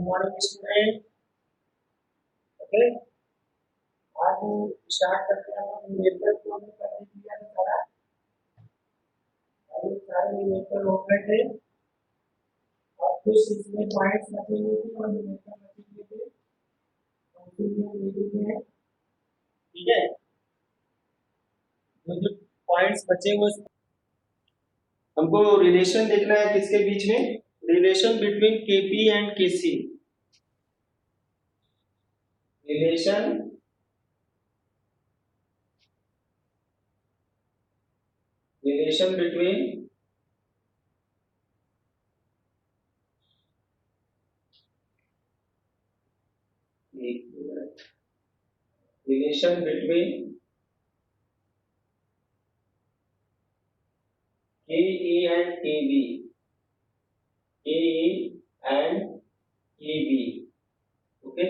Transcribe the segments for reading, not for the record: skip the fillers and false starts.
Good morning student. Okay, आज start करते हैं हम न्यूमेरिकल को हमने पहले किया था सारा, और सारे न्यूमेरिकल हो गए थे और कुछ इसमें पॉइंट्स बचे हुए थे और न्यूमेरिकल बचे हुए थे, तो उसी में ले लेते हैं। ठीक है, जो पॉइंट्स बचे हुए हमको रिलेशन देखना है किसके बीच में, relation between KP and KC, relation between relation between KE and KB, KE and KB, okay.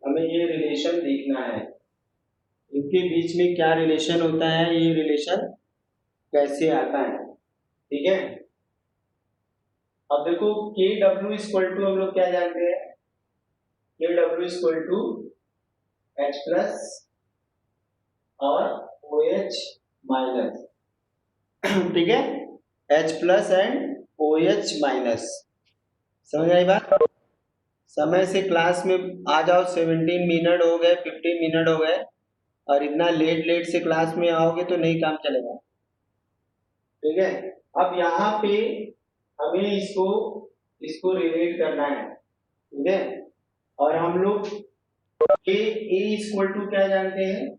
हमें ये रिलेशन देखना है, इनके बीच में क्या रिलेशन होता है, ये रिलेशन कैसे आता है। ठीक है, अब देखो KW इक्वल टू हम लोग क्या जानते हैं, KW equal to H plus और OH माइनस। ठीक है, H plus and OH minus. समझ आई बात? समय से क्लास में आ जाओ, 17 मिनट हो गए, 15 मिनट हो गए, और इतना लेट से क्लास में आओगे तो नहीं काम चलेगा। ठीक है, अब यहाँ पे हमें इसको रिलेट करना है। ठीक है, और हम लोग के ए इक्वल टू क्या जानते हैं,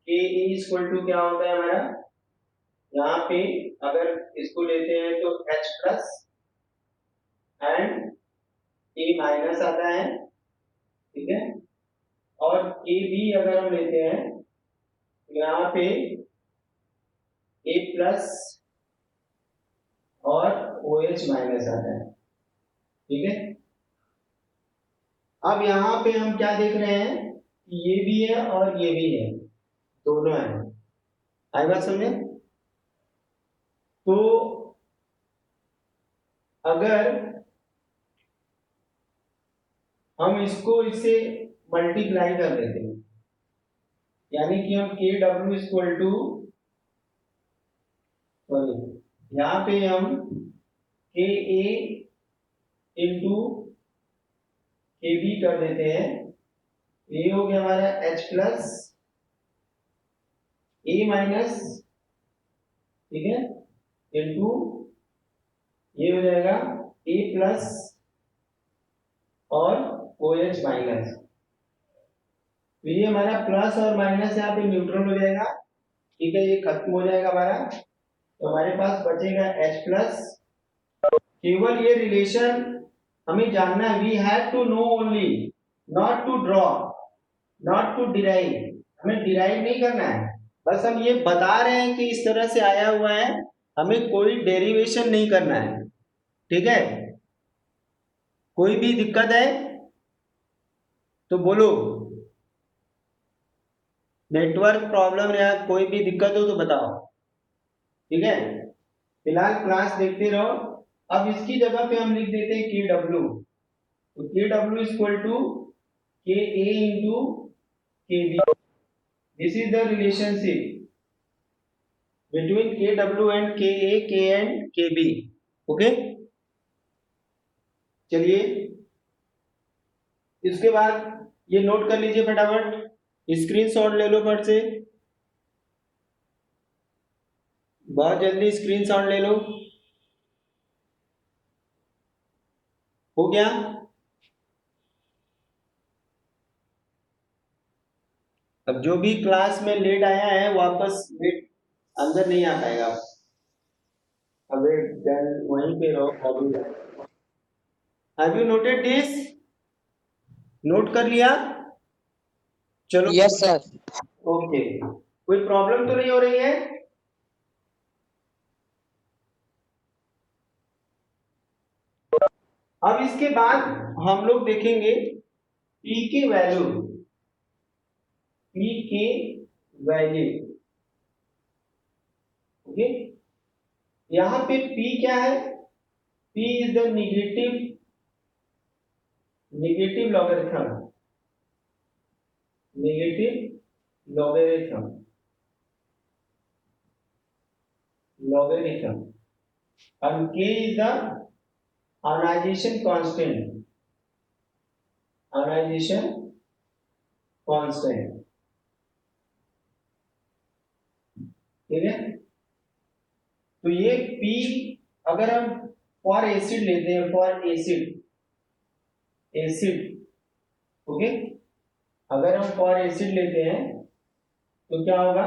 के ए इक्वल टू क्या होता है हमारा, यहाँ पे अगर इसको लेते हैं तो H plus and A minus आता है। ठीक है, और ए बी अगर हम लेते हैं तो यहाँ पे ए प्लस और OH माइनस आता है। ठीक है, अब यहाँ पे हम क्या देख रहे हैं कि ये भी है और ये भी है, दोनों है। आई बात समझे? तो अगर हम इसको इससे मल्टीप्लाई कर देते हैं, यानी कि हम के डब्ल्यू इक्वल टू, सॉरी यहाँ पे हम के ए इंटू के बी कर देते हैं, ये हो गया हमारा H प्लस ए माइनस, ठीक है, इंटू ये हो जाएगा ए प्लस और OH माइनस। तो ये हमारा प्लस और माइनस यहाँ पे न्यूट्रल हो जाएगा। ठीक है, ये खत्म हो जाएगा हमारा, तो हमारे पास बचेगा H प्लस। केवल ये रिलेशन हमें जानना है, we have to know only, not to draw, not to derive, हमें डिराइव नहीं करना है, बस हम ये बता रहे हैं कि इस तरह से आया हुआ है, हमें कोई डेरिवेशन नहीं करना है। ठीक है, कोई भी दिक्कत है तो बोलो, नेटवर्क प्रॉब्लम या कोई भी दिक्कत हो तो बताओ। ठीक है, फिलहाल क्लास देखते रहो। अब इसकी जगह पे हम लिख देते हैं के डब्ल्यू, तो के W equal to K A into K B, this is the relationship between K W and K A, के एंड के बी। ओके, चलिए इसके बाद ये नोट कर लीजिए फटाफट, स्क्रीनशॉट ले लो फट से, बहुत जल्दी स्क्रीनशॉट ले लो। हो गया? अब जो भी क्लास में लेट आया है वापस लेट अंदर नहीं आ पाएगा। अबे वहीं पे रहो। Have you noted this? Note कर लिया? चलो यस सर। ओके, कोई प्रॉब्लम तो नहीं हो रही है? अब इसके बाद हम लोग देखेंगे P के वैल्यू, P के वैल्यू। ओके, यहाँ पे P क्या है? P is the negative negative logarithm, negative logarithm, logarithm, and k is the ionization constant, ionization constant, ठीक है। तो ये P अगर हम फॉर एसिड लेते हैं, फॉर एसिड, एसिड, ओके, अगर हम फॉर एसिड लेते हैं तो क्या होगा,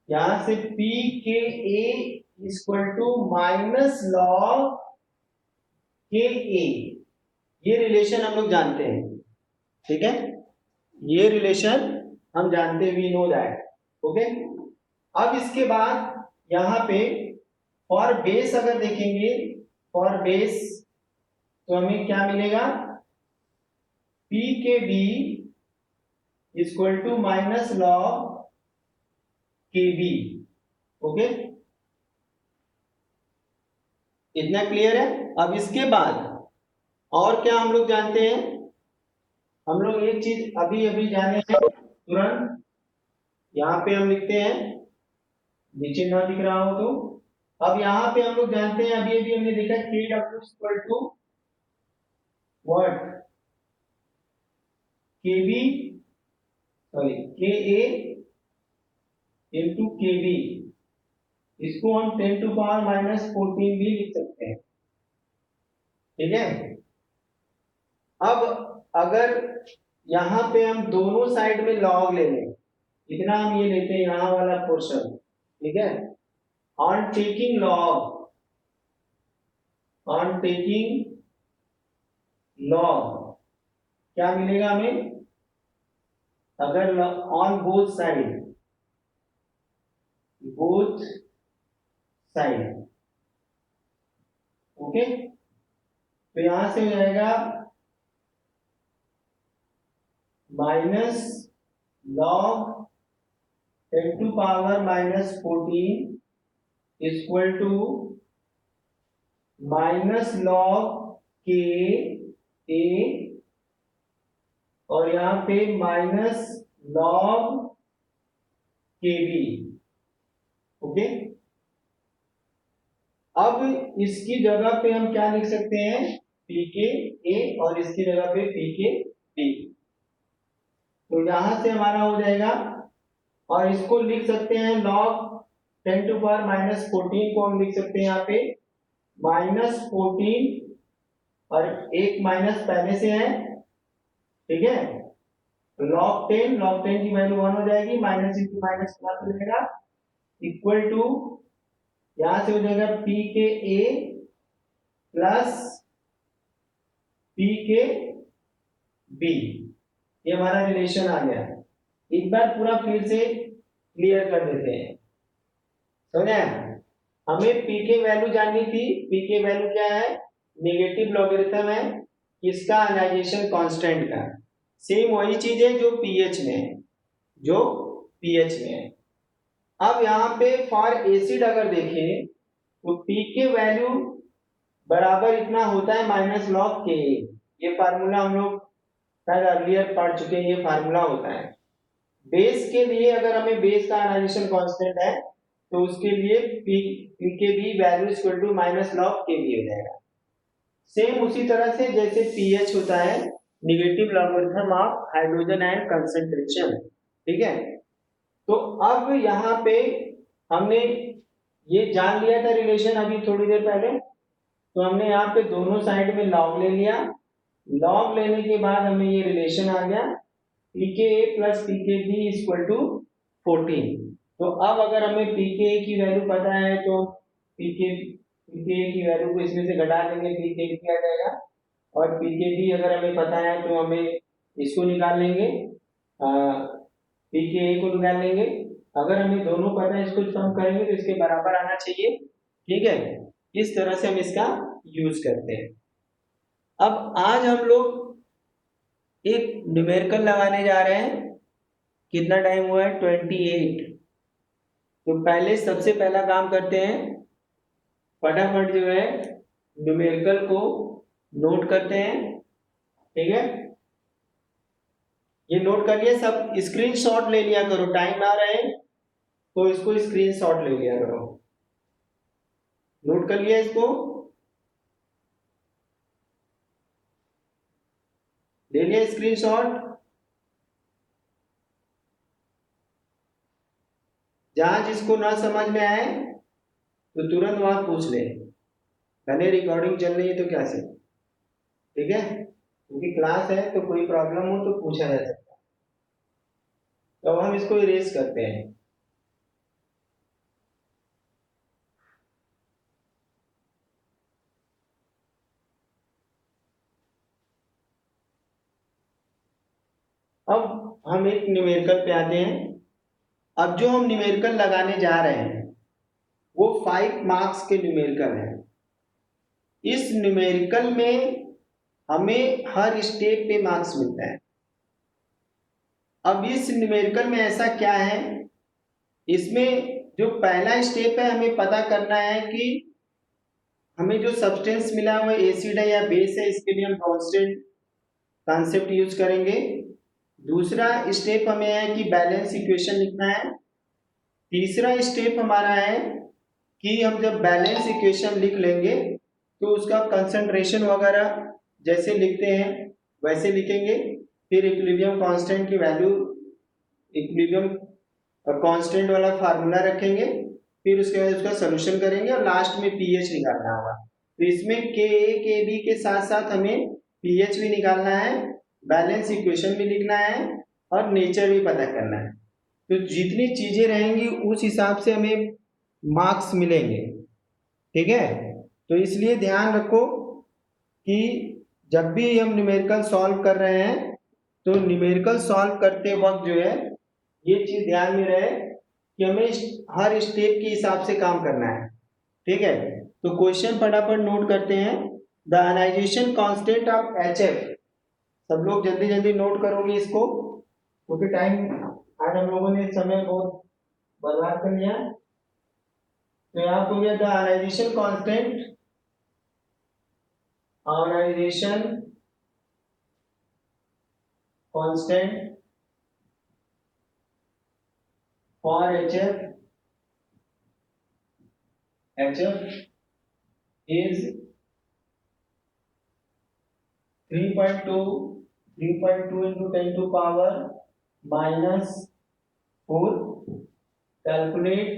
यहां से पी के ए equal to minus log K ए, ये रिलेशन हम लोग जानते हैं, ठीक है, ये रिलेशन हम जानते हैं, वी नो दैट, ओके। अब इसके बाद यहां पे फॉर बेस अगर देखेंगे, फॉर बेस तो हमें क्या मिलेगा, P K B equal to minus log K B, okay, इतना क्लियर है। अब इसके बाद और क्या हम लोग जानते हैं, हम लोग एक चीज अभी अभी जाने हैं तुरंत, यहां पे हम लिखते हैं, नीचे ना दिख रहा हो तो, अब यहां पे हम लोग जानते हैं, अभी अभी हमने देखा के डब्ल्यू इक्वल टू व्हाट, के बी, सॉरी के ए इंटू के बी, इसको हम 10 टू पावर माइनस 14 भी लिख सकते हैं, ठीक है। अब अगर यहां पे हम दोनों साइड में लॉग ले लें, इतना हम ये लेते हैं यहां वाला पोर्शन, ठीक है, on taking log, on taking log क्या मिलेगा हमें, अगर on both side, both side, okay, तो यहां से हो जाएगा minus log 10 to power minus 14 equal to minus log K A, और यहां पे minus log K B, okay. अब इसकी जगह पे हम क्या लिख सकते हैं, पी के ए, और इसकी जगह पे पी के बी, तो यहां से हमारा हो जाएगा, और इसको लिख सकते हैं लॉग 10 टू पावर माइनस 14 को हम लिख सकते हैं यहाँ पे माइनस 14, और एक माइनस पहले से है, ठीक है, लॉग 10, लॉग 10 की वैल्यू 1 हो जाएगी, माइनस इंटू माइनस प्लस हो जाएगा, इक्वल टू यहां से हो जाएगा पी के ए प्लस पी के बी, ये हमारा रिलेशन आ गया। एक बार पूरा फिर से क्लियर कर देते हैं, समझे, हमें पी के वैल्यू जाननी थी, पी के वैल्यू क्या है, नेगेटिव लॉगरिथम है इसका आयनाइजेशन कांस्टेंट का, सेम वही चीज है जो पीएच में है, जो पीएच में है। अब यहाँ पे फॉर एसिड अगर देखें तो पी के वैल्यू बराबर इतना होता है माइनस लॉग के, ये फार्मूला हम लोग शायद अर्लियर पढ़ चुके हैं, ये फार्मूला होता है। बेस के लिए अगर हमें बेस का आयनाइजेशन कांस्टेंट है तो उसके लिए P K B value equal to minus log K B हो जाएगा, सेम उसी तरह से जैसे पीएच होता है, negative logarithm of hydrogen ion concentration, ठीक है। तो अब यहाँ पे हमने ये जान लिया था रिलेशन अभी थोड़ी देर पहले, तो हमने यहाँ पे दोनों साइड में लॉग ले लिया, लॉग लेने के बाद हमें ये रिलेशन आ गया pKa plus pKb equal to 14। तो अब अगर हमें pKa की वैल्यू पता है तो pKa की वैल्यू को इसमें से घटा देंगे, pKb आ जाएगा, और pKb अगर हमें पता है तो हमें इसको निकाल लेंगे, pKa को निकाल लेंगे, अगर हमें दोनों पता है इसको सम करेंगे तो इसके बराबर आना चाहिए, ठीक है। इस तरह से हम इसका यूज करते हैं। अब आज हम लोग एक न्यूमेरिकल लगाने जा रहे हैं, कितना टाइम हुआ है, 28। तो पहले सबसे पहला काम करते हैं, फटाफट जो है न्यूमेरिकल को नोट करते हैं, ठीक है। ये नोट कर लिया सब, स्क्रीनशॉट ले लिया करो, टाइम आ रहा है तो इसको स्क्रीनशॉट ले लिया करो। नोट कर लिया इसको, ले लिया स्क्रीनशॉट। जहां जिसको ना समझ में आए तो तुरंत वहां पूछ ले, मैंने रिकॉर्डिंग चल रही है तो क्या से, ठीक है, क्योंकि क्लास है तो कोई प्रॉब्लम हो तो पूछा जा सकता है। तो अब हम इसको इरेज करते हैं। अब हम एक न्यूमेरिकल पे आते हैं। अब जो हम न्यूमेरिकल लगाने जा रहे हैं वो 5 मार्क्स के न्यूमेरिकल है। इस न्यूमेरिकल में हमें हर स्टेप पे मार्क्स मिलता है। अब इस न्यूमेरिकल में ऐसा क्या है, इसमें जो पहला स्टेप है हमें पता करना है कि हमें जो सब्सटेंस मिला है वो एसिड है या बेस है, इसके लिए हम कांस्टेंट कॉन्सेप्ट यूज करेंगे। दूसरा स्टेप हमें है कि बैलेंस इक्वेशन लिखना है। तीसरा स्टेप हमारा है कि हम जब बैलेंस इक्वेशन लिख लेंगे तो उसका कंसंट्रेशन वगैरह जैसे लिखते हैं वैसे लिखेंगे। फिर इक्विलिब्रियम कांस्टेंट की वैल्यू, इक्विलिब्रियम कांस्टेंट वाला फार्मूला रखेंगे, फिर उसके बाद उसका सोल्यूशन करेंगे और लास्ट में पीएच निकालना होगा। तो इसमें के ए के बी के साथ साथ हमें पीएच भी निकालना है, बैलेंस इक्वेशन भी लिखना है और नेचर भी पता करना है। तो जितनी चीजें रहेंगी उस हिसाब से हमें मार्क्स मिलेंगे, ठीक है। तो इसलिए ध्यान रखो कि जब भी हम न्यूमेरिकल सॉल्व कर रहे हैं तो न्यूमेरिकल सॉल्व करते वक्त जो है ये चीज ध्यान में रहे कि हमें हर स्टेप के हिसाब से काम करना है, ठीक है। तो क्वेश्चन फटाफट नोट करते हैं। The ionisation constant of HF, सब लोग जल्दी जल्दी नोट करोगे इसको क्योंकि टाइम आज हम लोगों ने समय बहुत बर्बाद कर लिया। तो यहाँ हो गया the ionisation constant, ionisation constant for HF is 3.2 into 10 to power minus 4. Calculate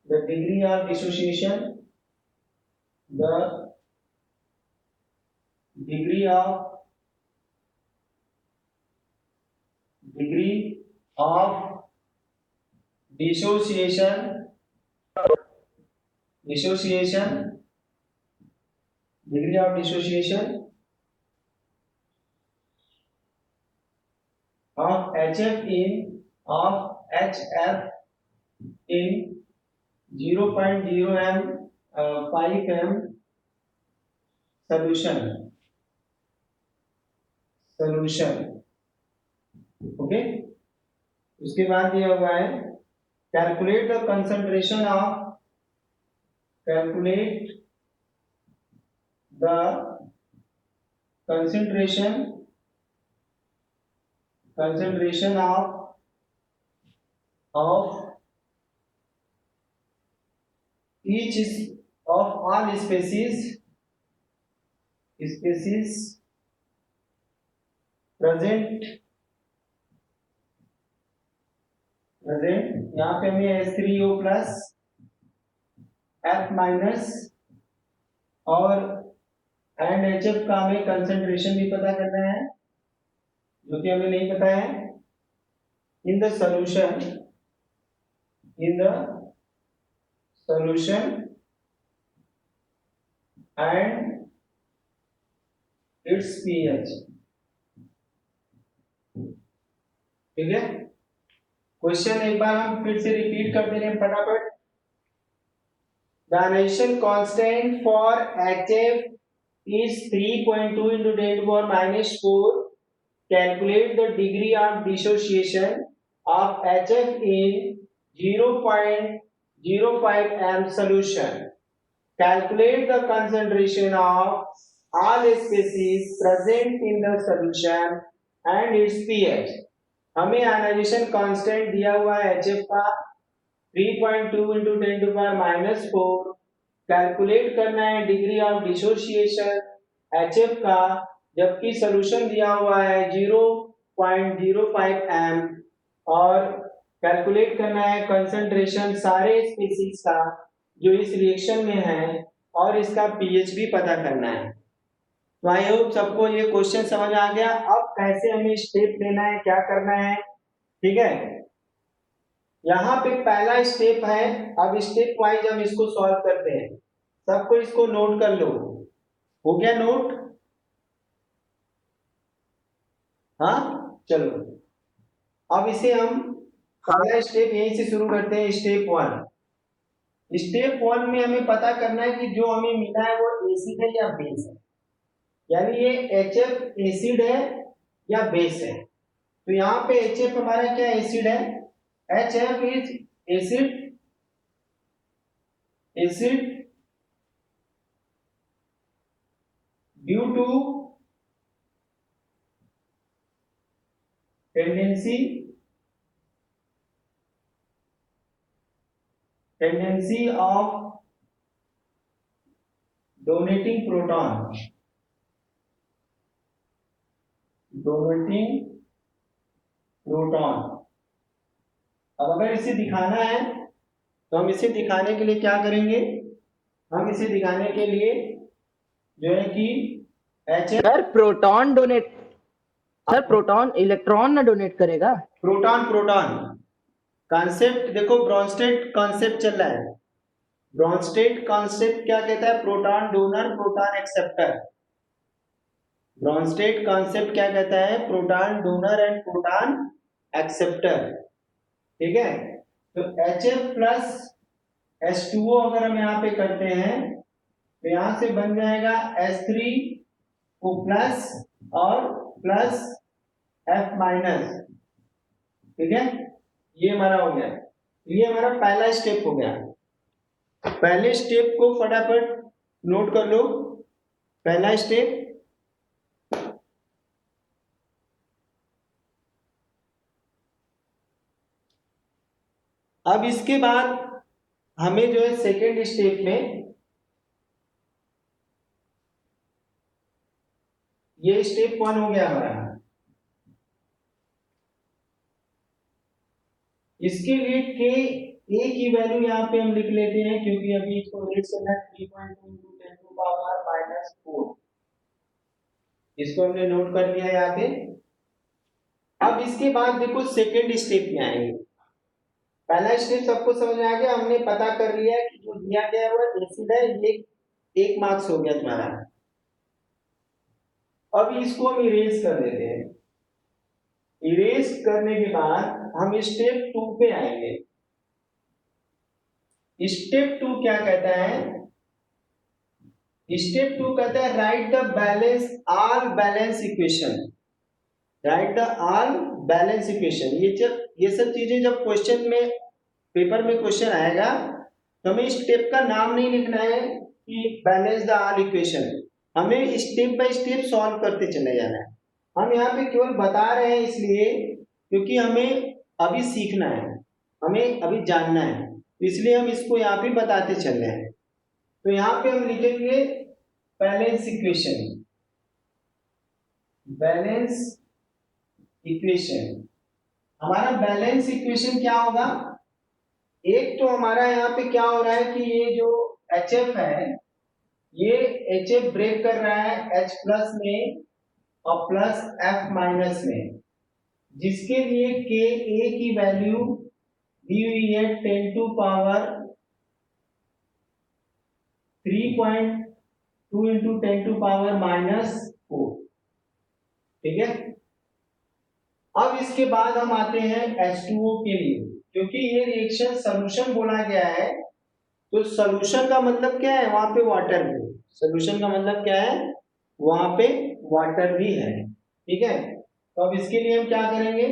the degree of dissociation, the degree of dissociation degree of dissociation of HF in 0.0 m 5 m solution, okay. उसके बाद दिया हुआ है calculate the concentration of each of all species present, यहाँ पे हमें H3O plus F minus और and HF का हमें कंसंट्रेशन भी पता करना है जो कि हमें नहीं पता है। In the solution and it's pH, ठीक है। क्वेश्चन एक बार हम फिर से रिपीट कर दे रहे हैं फटाफट। The ionisation constant for HF is 3.2 into 10 to power minus 4. Calculate the degree of dissociation of HF in 0.05 m solution. Calculate the concentration of all species present in the solution and it's pH. हमें ionization constant दिया हुआ है HF का 3.2 into 10 to power -4। Calculate करना है degree of dissociation HF का, जबकि solution दिया हुआ है 0.05 m, और कैलकुलेट करना है कंसंट्रेशन सारे स्पीसीज का जो इस रिएक्शन में है, और इसका पीएच भी पता करना है। तो आई होप सबको ये क्वेश्चन समझ आ गया। अब कैसे हमें स्टेप लेना है, क्या करना है, ठीक है। यहाँ पे पहला स्टेप है, अब स्टेप वाइज हम इसको सॉल्व करते हैं। सबको इसको नोट कर लो, हो गया नोट? हाँ चलो, अब इसे हम पहला स्टेप यहीं से शुरू करते हैं। स्टेप वन, स्टेप वन में हमें पता करना है कि जो हमें मिला है वो एसिड है या बेस है, यानी ये HF एसिड है या बेस है। तो यहाँ पे HF हमारा क्या एसिड है, HF is acid, acid due to tendency of donating proton, अब अगर इसे दिखाना है तो हम इसे दिखाने के लिए क्या करेंगे, हम इसे दिखाने के लिए जो है कि sir proton donate, sir proton electron ना डोनेट करेगा। प्रोटॉन कॉन्सेप्ट देखो, ब्रॉन्स्टेड कॉन्सेप्ट चल रहा है। ब्रॉन्स्टेड कॉन्सेप्ट क्या कहता है, proton donor proton acceptor. Brønsted concept क्या कहता है, proton donor and proton acceptor, ठीक है। तो HF प्लस H2O अगर हम यहाँ पे करते हैं तो यहां से बन जाएगा H3O प्लस और प्लस F माइनस, ठीक है। ये हमारा हो गया, ये हमारा पहला स्टेप हो गया। पहले स्टेप को फटाफट नोट कर लो। पहला स्टेप, अब इसके बाद हमें जो है सेकेंड स्टेप में, ये स्टेप वन हो गया हमारा, इसके लिए के ए की वैल्यू यहाँ पे हम लिख लेते हैं, क्योंकि अभी इसको रेट करना है 3.2 into 10 to power -4, इसको हमने नोट कर लिया यहाँ पे। अब इसके बाद देखो सेकेंड स्टेप में आएंगे। पहला स्टेप सबको समझ में आ गया, हमने पता कर लिया कि जो दिया गया है वो एसिड है, ये 1 मार्क्स हो गया तुम्हारा। अब इसको हम इरेज कर देते हैं। इरेज करने के बाद हम स्टेप 2 पे आएंगे। स्टेप 2 क्या कहता है, स्टेप 2 कहता है right the balance all balance equation, right the all balance equation. ये सब चीजें जब क्वेश्चन में, पेपर में क्वेश्चन आएगा तो हमें स्टेप का नाम नहीं लिखना है कि बैलेंस द ऑल इक्वेशन, हमें स्टेप बाय स्टेप सॉल्व करते चले जाना है। हम यहाँ पे केवल बता रहे हैं इसलिए क्योंकि हमें अभी सीखना है, हमें अभी जानना है, इसलिए हम इसको यहाँ पे बताते चल रहे हैं। तो यहाँ पे हम लिखेंगे बैलेंस इक्वेशन, बैलेंस इक्वेशन। हमारा बैलेंस इक्वेशन क्या होगा, एक तो हमारा यहाँ पे क्या हो रहा है कि ये जो HF है, ये HF ब्रेक कर रहा है H प्लस में और प्लस F माइनस में, जिसके लिए Ka की वैल्यू दी हुई है 10 to power 3.2 into 10 to power -4, ठीक है। अब इसके बाद हम आते हैं H2O के लिए, क्योंकि ये रिएक्शन सॉल्यूशन बोला गया है, तो सॉल्यूशन का मतलब क्या है, वहां पे वाटर भी, सॉल्यूशन का मतलब क्या है, वहां पे वाटर भी है, ठीक है। तो अब इसके लिए हम क्या करेंगे,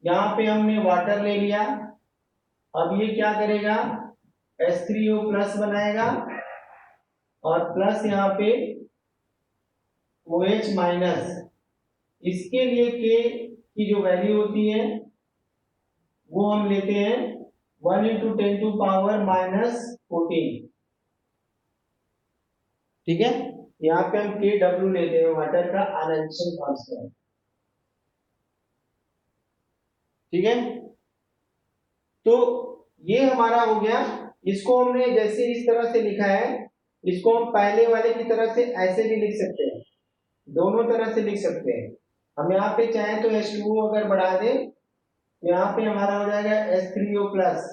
यहाँ पे हमने वाटर ले लिया, अब ये क्या करेगा, H3O प्लस बनाएगा और प्लस यहाँ पे OH माइनस। इसके लिए K की जो वैल्यू होती है वो हम लेते हैं 1 × 10⁻⁻14। ठीक है, यहाँ पे हम KW लेते हैं, वाटर का आयनाइजेशन कांस्टेंट। ठीक है, तो ये हमारा हो गया। इसको हमने जैसे इस तरह से लिखा है, इसको हम पहले वाले की तरह से ऐसे भी लिख सकते हैं, दोनों तरह से लिख सकते हैं। हम यहाँ पे चाहें तो H2O अगर बढ़ा दें तो यहाँ पे हमारा हो जाएगा H3O प्लस।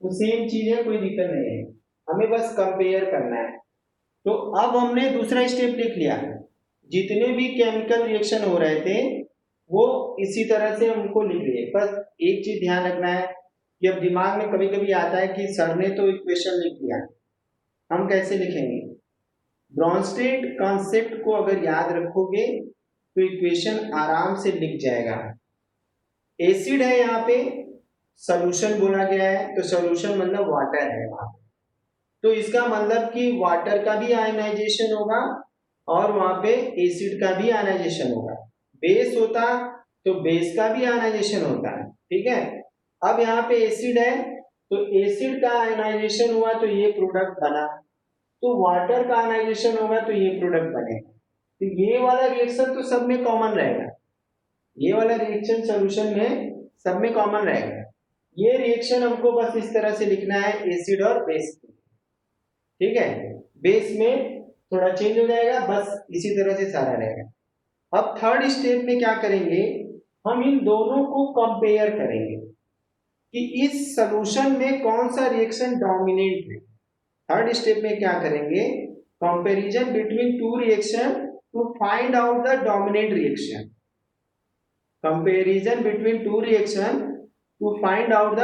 तो सेम चीज है, कोई दिक्कत नहीं है, हमें बस कंपेयर करना है। तो अब हमने दूसरा स्टेप लिख लिया, जितने भी केमिकल रिएक्शन हो रहे थे वो इसी तरह से हमको लिख लिए। बस एक चीज ध्यान रखना है कि अब दिमाग में कभी कभी आता है कि सर ने तो इक्वेशन लिख दिया, हम कैसे लिखेंगे। ब्रॉन्स्टेड कॉन्सेप्ट को अगर याद रखोगे तो इक्वेशन आराम से लिख जाएगा। एसिड है यहाँ पे, सॉल्यूशन बोला गया है, तो सॉल्यूशन मतलब वाटर है वहां पे, तो इसका मतलब कि वाटर का भी आयनाइजेशन होगा और वहां पे एसिड का भी आयनाइजेशन होगा। बेस होता तो बेस का भी आयनाइजेशन होता है। ठीक है, अब यहाँ पे एसिड है तो एसिड का आयनाइजेशन हुआ तो ये प्रोडक्ट बना, तो वाटर का आयनाइजेशन होगा तो ये प्रोडक्ट बनेगा। तो ये वाला रिएक्शन तो सब में कॉमन रहेगा, ये वाला रिएक्शन सॉल्यूशन में सब में कॉमन रहेगा। ये रिएक्शन हमको बस इस तरह से लिखना है, एसिड और बेस। ठीक है, बेस में थोड़ा चेंज हो जाएगा, बस इसी तरह से सारा रहेगा। अब थर्ड स्टेप में क्या करेंगे, हम इन दोनों को कंपेयर करेंगे कि इस सॉल्यूशन में कौन सा रिएक्शन डोमिनेट है। थर्ड स्टेप में क्या करेंगे, comparison between two reaction to find out the dominant reaction. Comparison between two reaction to find out the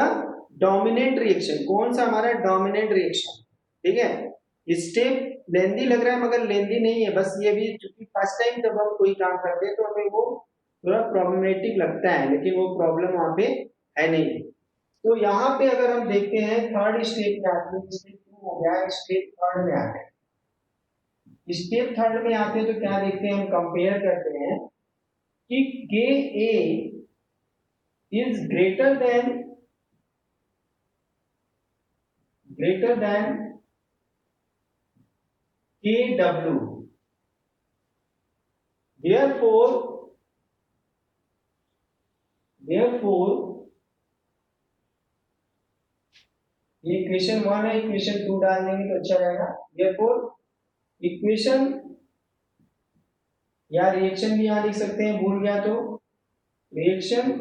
dominant reaction, कौन सा हमारा डोमिनेंट रिएक्शन। ठीक है, स्टेप लेंदी लग रहा है मगर लेंदी नहीं है, बस ये भी क्योंकि फर्स्ट टाइम जब हम कोई काम करते हैं तो हमें वो थोड़ा प्रॉब्लमेटिक लगता है, लेकिन वो प्रॉब्लम वहां पे है नहीं। तो यहाँ पे अगर हम देखते हैं थर्ड स्टेप में आते हैं, स्टेप 2 हो गया, स्टेप थर्ड में आते हैं। स्टेप थर्ड में आते हैं तो क्या देखते हैं, हम कंपेयर करते हैं कि Ka is greater than KW, therefore ये इक्वेशन 1 है, इक्वेशन 2 डाल देंगे तो अच्छा रहेगा। therefore इक्वेशन या रिएक्शन भी यहां लिख सकते हैं, भूल गया तो रिएक्शन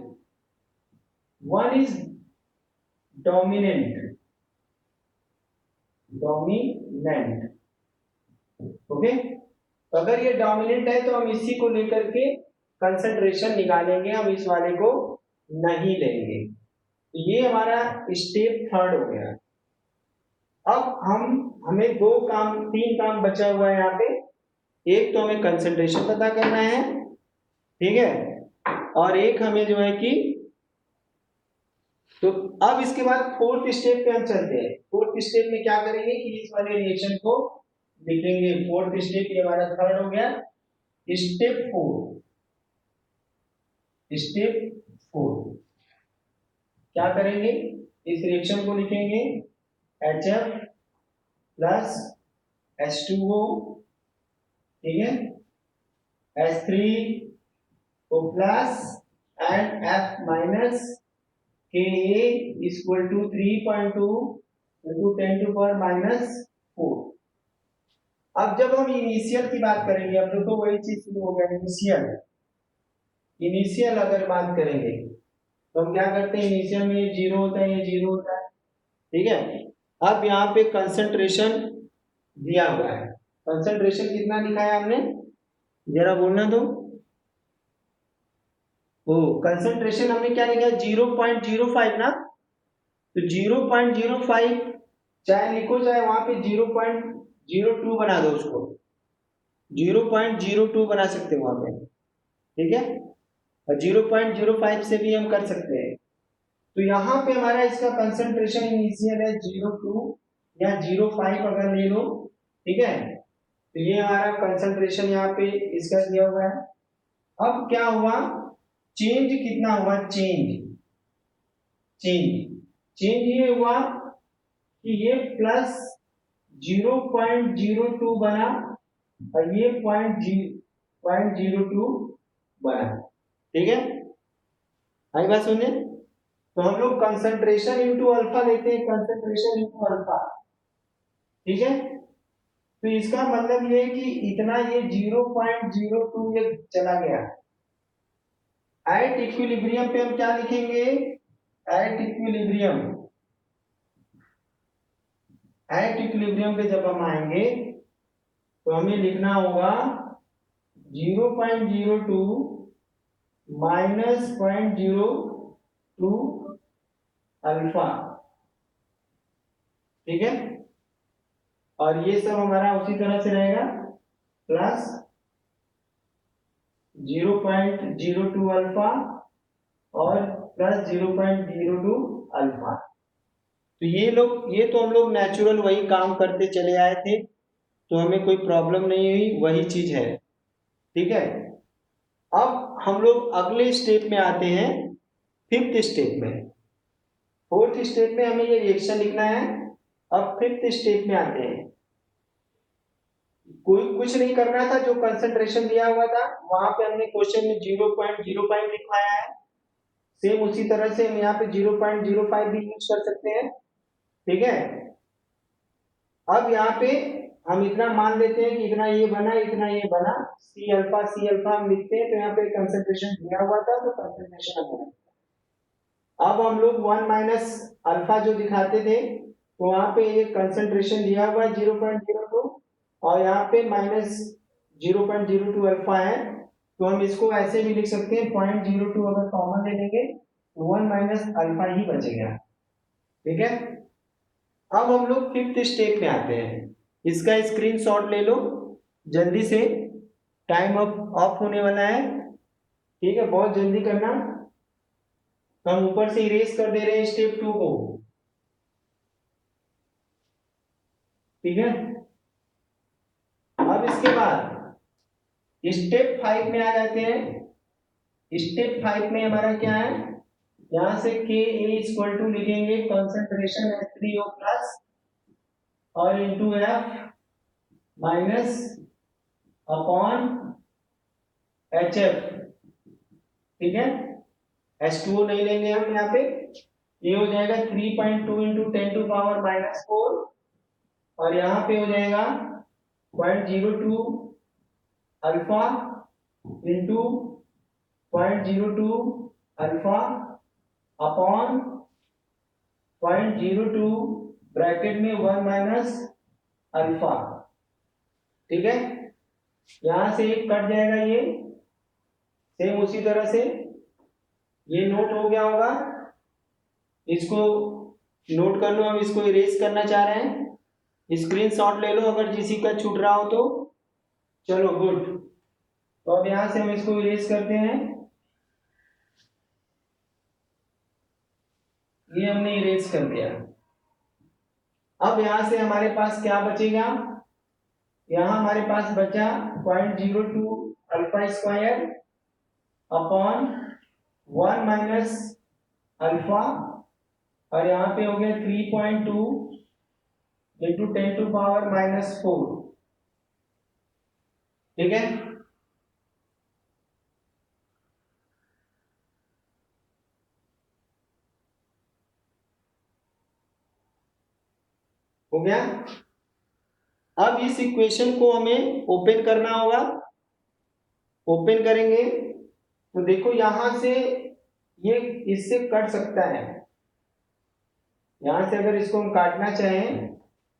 1 इज डोमिनेंट, ओके। तो अगर ये डोमिनेंट है तो हम इसी को लेकर के कंसंट्रेशन निकालेंगे, हम इस वाले को नहीं लेंगे। तो ये हमारा स्टेप थर्ड हो गया। अब हमें तीन काम बचा हुआ है यहाँ पे। एक तो हमें कंसंट्रेशन पता करना है, ठीक है, और एक हमें जो है कि, तो अब इसके बाद फोर्थ स्टेप पे हम चलते हैं। फोर्थ स्टेप में क्या करेंगे कि इस वाले रिएक्शन को लिखेंगे। फोर्थ स्टेप ये हमारा थर्ड हो गया। स्टेप फोर क्या करेंगे, इस रिएक्शन को लिखेंगे HF प्लस H2O, ठीक है, H3O plus and F minus Ka equal to 3.2 into 10⁻⁴। अब जब हम इनिशियल की बात करेंगे, अब देखो वही चीज शुरू हो गया, इनिशियल अगर बात करेंगे तो हम क्या करते हैं, इनिशियल में ये 0 होता है, ये 0 होता है, ठीक है। अब यहाँ पे कंसंट्रेशन दिया हुआ है, कंसंट्रेशन कितना लिखा है हमने, जरा बोलना दो। ओ कंसंट्रेशन हमने क्या लिखा है, 0.05 ना, तो 0.05 चाहे लिखो चाहे वहां पे 0.02 बना दो, उसको 0.02 बना सकते हो वहां पे, ठीक है, और 0.05 से भी हम कर सकते हैं। तो यहाँ पे हमारा इसका कंसंट्रेशन इनिशियल है 0 to या 0.5 अगर ले लो, ठीक है, तो ये हमारा कंसंट्रेशन यहाँ पे इसका दिया हुआ है। अब क्या हुआ, चेंज कितना हुआ, चेंज चेंज चेंज ये हुआ कि ये प्लस 0.02 बना और ये 0.02 बना, ठीक है, आई बात सुनिए। तो हम लोग कंसंट्रेशन इंटू अल्फा लेते हैं, कंसंट्रेशन इंटू अल्फा, ठीक है। तो इसका मतलब ये है कि इतना ये 0.02 ये चला गया। एट इक्विलिब्रियम पे हम क्या लिखेंगे, एट इक्विलिब्रियम, एट इक्विलिब्रियम पे जब हम आएंगे तो हमें लिखना होगा 0.02 माइनस 0.02 अल्फा, ठीक है, और ये सब हमारा उसी तरह से रहेगा प्लस 0.02 अल्फा और प्लस 0.02 अल्फा। तो ये तो हम लोग नेचुरल वही काम करते चले आए थे, तो हमें कोई प्रॉब्लम नहीं हुई, वही चीज है, ठीक है। अब हम लोग अगले स्टेप में आते हैं, फिफ्थ स्टेप में। फोर्थ स्टेप में हमें ये रिएक्शन लिखना है। अब फिफ्थ स्टेप में आते हैं, कोई कुछ नहीं करना था, जो कंसंट्रेशन दिया हुआ था वहां पे हमने क्वेश्चन में 0.05 लिखवाया है, सेम उसी तरह से हम यहाँ पे 0.05 भी यूज कर सकते हैं, ठीक है। अब यहाँ पे हम इतना मान लेते हैं कि इतना ये बना, इतना ये बना, सी अल्फा हम लिखते हैं, तो यहाँ पे कंसंट्रेशन दिया हुआ था तो कंसंट्रेशन बना। अब हम लोग 1 माइनस अल्फा जो दिखाते थे, तो वहां पे ये कंसंट्रेशन दिया हुआ है 0.02 और यहाँ पे माइनस 0.02 अल्फा है, तो हम इसको ऐसे भी लिख सकते हैं 0.02 अगर कॉमन ले लेंगे तो 1 माइनस अल्फा ही बचेगा, ठीक है। अब हम लोग फिफ्थ स्टेप में आते हैं, इसका स्क्रीनशॉट ले लो जल्दी से, टाइम अब ऑफ होने वाला है, ठीक है, बहुत जल्दी करना। हम ऊपर से इरेज कर दे रहे हैं स्टेप 2 को, ठीक है। अब इसके बाद स्टेप 5 में आ जाते हैं। स्टेप 5 में हमारा क्या है, यहां से Ka इक्वल टू लिखेंगे कंसंट्रेशन H3O प्लस और into F minus upon HF, ठीक है। H2O नहीं लेंगे हम यहाँ पे, ये हो जाएगा 3.2 इंटू 10 टू पावर माइनस 4 और यहाँ पे हो जाएगा 0.02 alpha into 0.02 alpha upon 0.02 bracket में 1 माइनस अल्फा, ठीक है। यहां से एक कट जाएगा, ये सेम उसी तरह से ये नोट हो गया होगा, इसको नोट कर लो। हम इसको इरेज करना चाह रहे हैं, स्क्रीनशॉट ले लो अगर किसी का छूट रहा हो तो, चलो गुड। तो अब यहां से हम इसको इरेज करते हैं, ये हमने इरेज कर दिया। अब यहां से हमारे पास क्या बचेगा, यहां हमारे पास बचा 0.02 alpha square upon 1 minus alpha और यहाँ पे हो गया 3.2 इंटू 10 टू पावर माइनस 4, ठीक है। हो गया। अब इस इक्वेशन को हमें ओपन करना होगा, ओपन करेंगे तो देखो यहां से ये इससे कट सकता है, यहां से अगर इसको हम काटना चाहें,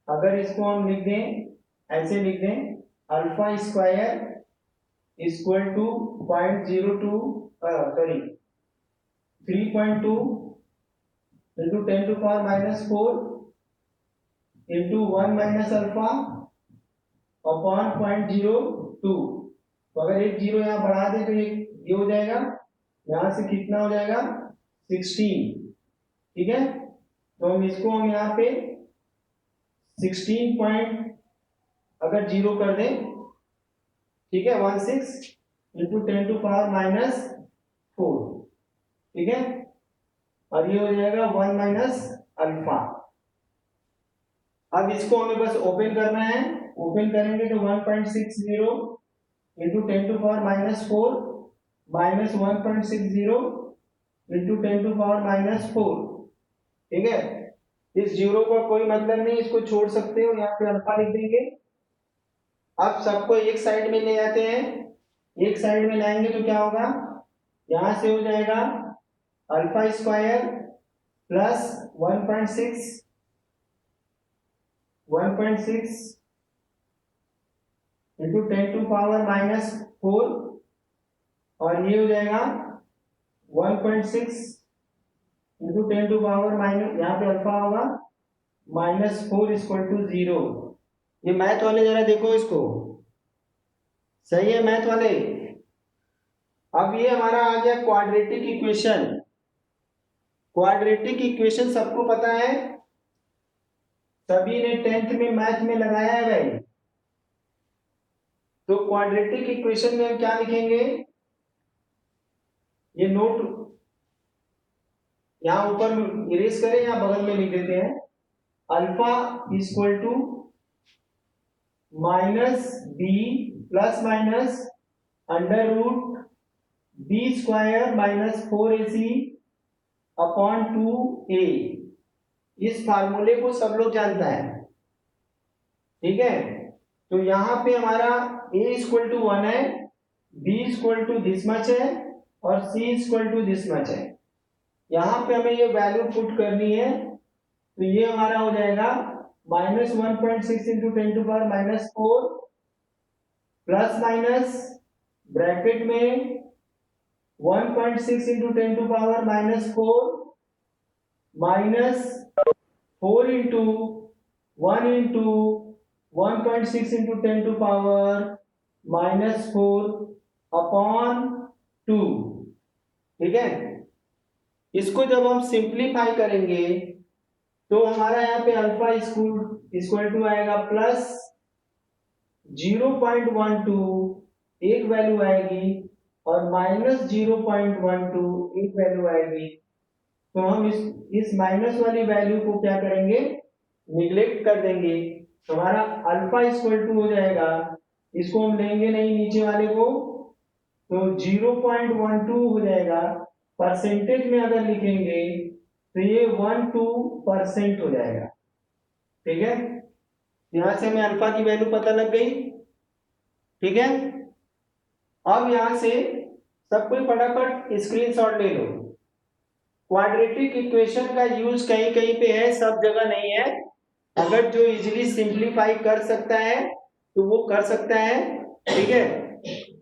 अगर इसको हम लिख दें, ऐसे लिख दें alpha square equal to 0.02 sorry 3.2 into 10 to power minus 4 into 1 minus alpha upon 0.02, तो अगर एक जीरो यहाँ बढ़ा दे तो ये हो जाएगा, यहां से कितना हो जाएगा 16, ठीक है। तो हम इसको हम यहाँ पे 16 पॉइंट अगर 0 कर दें, ठीक है, 16 इंटू 10⁻⁻4, ठीक है, और ये हो जाएगा 1 माइनस अल्फा। अब इसको हमें बस ओपन करना है, ओपन करेंगे तो 1.60 इंटू 10⁻⁻4 माइनस 1.60 इंटू 10⁻⁻4, ठीक है। इस जीरो का कोई मतलब नहीं, इसको छोड़ सकते हो, यहाँ पे अल्फा लिख देंगे। अब सबको एक साइड में ले जाते हैं, एक साइड में लाएंगे तो क्या होगा, यहां से हो जाएगा अल्फा स्क्वायर प्लस 1.6 इंटू 10⁻⁻4, और ये हो जाएगा 1.6 इंटू 10⁻⁻, यहाँ पे अल्फा होगा -4 इक्वल टू 0। ये मैथ वाले जरा देखो इसको, सही है मैथ वाले। अब ये हमारा आ गया क्वाड्रेटिक इक्वेशन। क्वाड्रेटिक इक्वेशन सबको पता है, सभी ने 10th में मैथ में लगाया है भाई। तो क्वाड्रेटिक इक्वेशन में हम क्या लिखेंगे, ये नोट यहां ऊपर इरेज करें या बगल में लिख देते हैं, alpha equal to minus B plus minus under root B square minus 4ac upon 2a। इस फार्मूले को सब लोग जानता है, ठीक है। तो यहां पे हमारा a इक्वल टू 1 है, b equal to this much है, और c equal to this much है। यहां पे हमें ये वैल्यू पुट करनी है, तो ये हमारा हो जाएगा -1.6 इंटू 10⁻⁻4 प्लस माइनस ब्रैकेट में 1.6 into 10⁻⁻4 minus 4 into 1 into 1.6 into 10⁻⁻4 upon 2, ठीक है। इसको जब हम सिंप्लीफाई करेंगे तो हमारा यहाँ पे अल्फा इक्वल टू आएगा प्लस 0.12 एक वैल्यू आएगी, और माइनस 0.12 एक वैल्यू आएगी। तो हम इस माइनस वाली वैल्यू को क्या करेंगे, निगलेक्ट कर देंगे। तो हमारा अल्फा इक्वल टू हो जाएगा, इसको हम लेंगे नहीं नीचे वाले को, तो 0.12 हो जाएगा। परसेंटेज में अगर लिखेंगे तो ये 12% हो जाएगा, ठीक है। यहां से हमें अल्फा की वैल्यू पता लग गई, ठीक है। अब यहां से सब कोई फटाफट स्क्रीनशॉट ले लो। क्वाड्रेटिक इक्वेशन का यूज कहीं कहीं पे है, सब जगह नहीं है। अगर जो इजीली सिंप्लीफाई कर सकता है तो वो कर सकता है, ठीक है।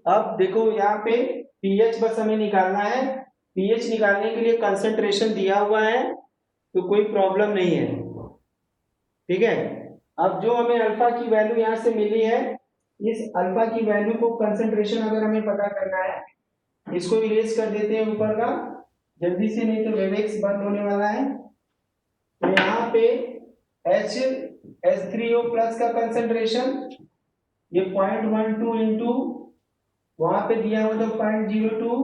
अब देखो यहाँ पे पीएच बस हमें निकालना है, पीएच निकालने के लिए कंसंट्रेशन दिया हुआ है, तो कोई प्रॉब्लम नहीं है, ठीक है। अब जो हमें अल्फा की वैल्यू यहाँ से मिली है, इस अल्फा की वैल्यू को कंसंट्रेशन अगर हमें पता करना है, इसको इरेज कर देते हैं ऊपर का जल्दी से, नहीं तो वेवेक्स बंद होने वाला है। तो यहाँ पे H3O प्लस का कंसंट्रेशन ये 0.12 इंटू वहां पे दिया हुआ तो 0.02,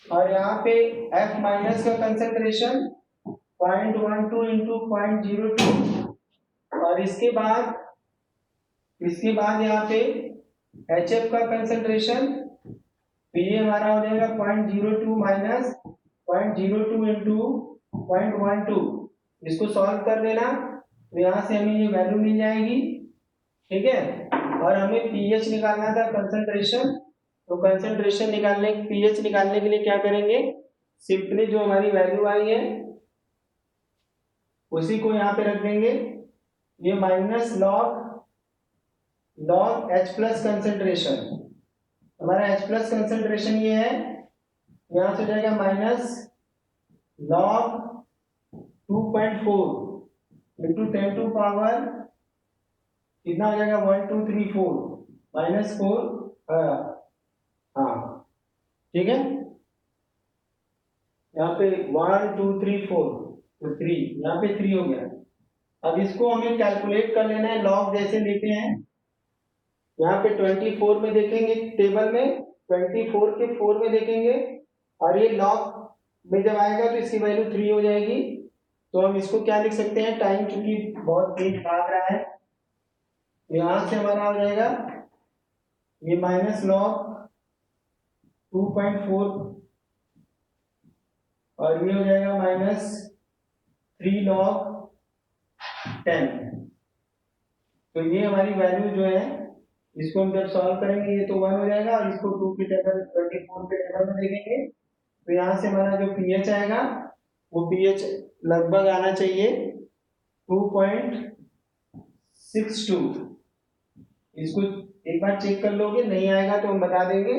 और यहाँ पे F माइनस का कंसंट्रेशन 0.12 इंटू 0.02, और इसके बाद यहाँ पे HF का कंसंट्रेशन, तो ये हमारा हो जाएगा 0.02 माइनस 0.02 इंटू 0.12। इसको सॉल्व कर देना, तो यहाँ से हमें ये वैल्यू मिल जाएगी, ठीक है। और हमें पीएच निकालना था, कंसंट्रेशन। तो कंसंट्रेशन निकालने, पीएच निकालने के लिए क्या करेंगे, सिंपली जो हमारी वैल्यू आई है उसी को यहाँ पे रख देंगे। ये minus log H plus concentration, हमारा H प्लस कंसंट्रेशन ये है, यहाँ से जाएगा minus log 2.4 into 10 to power कितना हो जाएगा, 1 2 3 4 -4, हाँ ठीक है। यहाँ पे 1 2 3 4, तो 3, यहाँ पे 3 हो गया। अब इसको हमें कैलकुलेट कर लेना है, लॉग जैसे लेते हैं यहाँ पे 24 में देखेंगे टेबल में, 24 के 4 में देखेंगे, और ये लॉग में जब आएगा तो इसकी वैल्यू 3 हो जाएगी। तो हम इसको क्या लिख सकते हैं, टाइम चूंकि बहुत तेज भाग रहा है, यहां से हमारा हो जाएगा ये माइनस लॉग 2.4 और ये हो जाएगा माइनस 3 लॉग 10। तो ये हमारी वैल्यू जो है, इसको हम जब सॉल्व करेंगे ये तो 1 हो जाएगा, और इसको 2 के टेबल 24 के टेबल में देखेंगे तो यहाँ से हमारा जो पीएच आएगा वो पीएच लगभग आना चाहिए 2.62। इसको एक बार चेक कर लोगे, नहीं आएगा तो हम बता देंगे।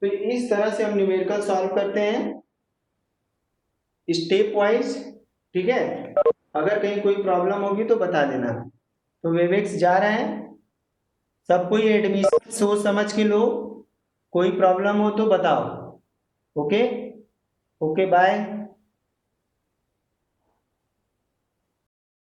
तो इस तरह से हम न्यूमेरिकल सॉल्व करते हैं स्टेप वाइज, ठीक है। अगर कहीं कोई प्रॉब्लम होगी तो बता देना। तो वेवेक्स जा रहे हैं, सब कोई एडमिशन सोच समझ के लो, कोई प्रॉब्लम हो तो बताओ। Okay, okay bye.